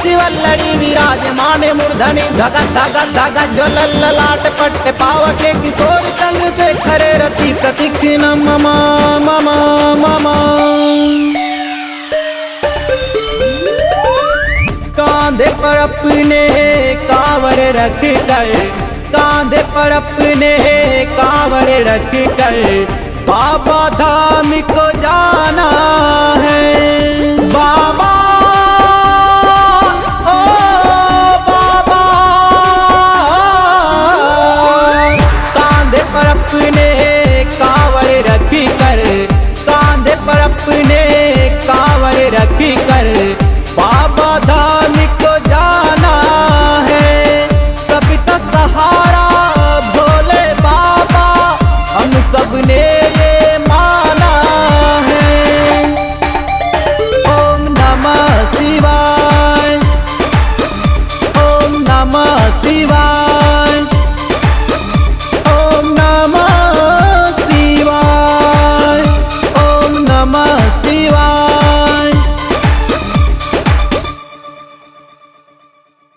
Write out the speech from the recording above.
ऊंची वल्लरी विराजमान मूर्धनि धगत धगत धगत ज्वलल ललाट पट्ट पावके किशोर चंद्र से खरे रति प्रतीक्षिणं मम मम मम। कांधे पर अपने कांवर रख कर, कांधे पर अपने कांवर रख कर बाबा धाम को जाना है। बाबा ओ बाबा, कांधे पर अपने कांवर रख कर, कांधे पर अपने कांवर रख कर बाबा धाम को जाना है। सभी का सहारा भोले बाबा हम सब ने ये माना है। ओम नमः शिवाय, ओम नमः